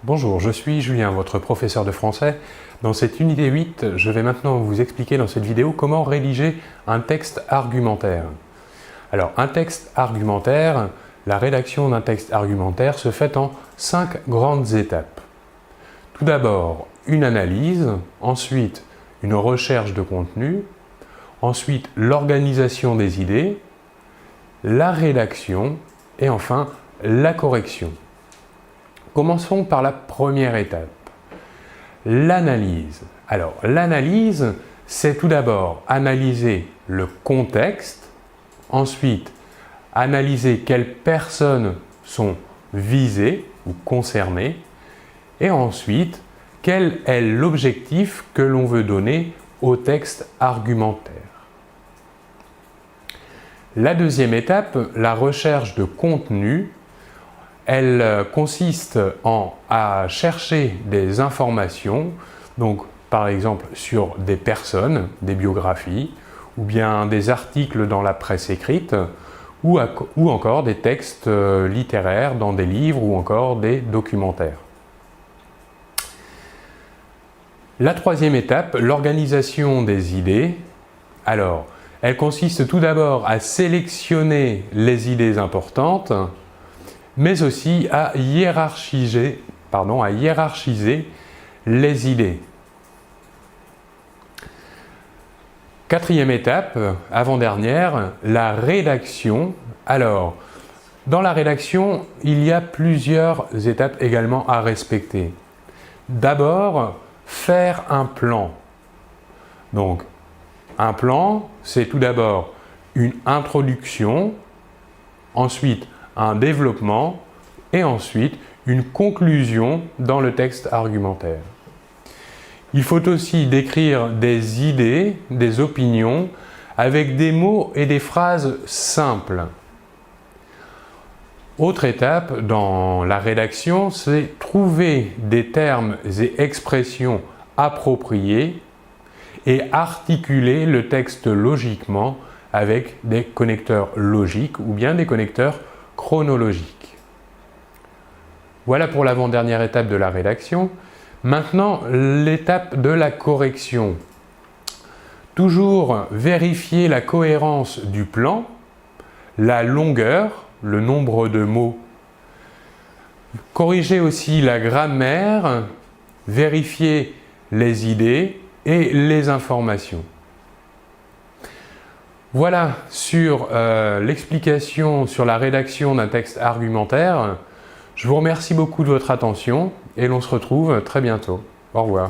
Bonjour, je suis Julien, votre professeur de français. Dans cette unité 8, je vais maintenant vous expliquer dans cette vidéo comment rédiger un texte argumentaire. Alors, un texte argumentaire, la rédaction d'un texte argumentaire se fait en 5 grandes étapes. Tout d'abord, une analyse, ensuite une recherche de contenu, ensuite l'organisation des idées, la rédaction et enfin la correction. Commençons par la première étape, l'analyse. Alors, l'analyse, c'est tout d'abord analyser le contexte, ensuite analyser quelles personnes sont visées ou concernées, et ensuite, quel est l'objectif que l'on veut donner au texte argumentaire. La deuxième étape, la recherche de contenu, elle consiste à chercher des informations, donc par exemple sur des personnes, des biographies, ou bien des articles dans la presse écrite, ou encore des textes littéraires dans des livres ou encore des documentaires. La troisième étape, l'organisation des idées. Alors, elle consiste tout d'abord à sélectionner les idées importantes, mais aussi à hiérarchiser les idées. Quatrième étape, avant-dernière, la rédaction. Alors, dans la rédaction, il y a plusieurs étapes également à respecter. D'abord, faire un plan. Donc, un plan, c'est tout d'abord une introduction, ensuite un développement et ensuite une conclusion dans le texte argumentaire. Il faut aussi décrire des idées, des opinions avec des mots et des phrases simples. Autre étape dans la rédaction, c'est trouver des termes et expressions appropriés et articuler le texte logiquement avec des connecteurs logiques ou bien des connecteurs chronologiques. Voilà pour l'avant-dernière étape de la rédaction. Maintenant, l'étape de la correction. Toujours vérifier la cohérence du plan, la longueur, le nombre de mots. Corriger aussi la grammaire, vérifier les idées et les informations. Voilà sur l'explication sur la rédaction d'un texte argumentaire. Je vous remercie beaucoup de votre attention et l'on se retrouve très bientôt. Au revoir.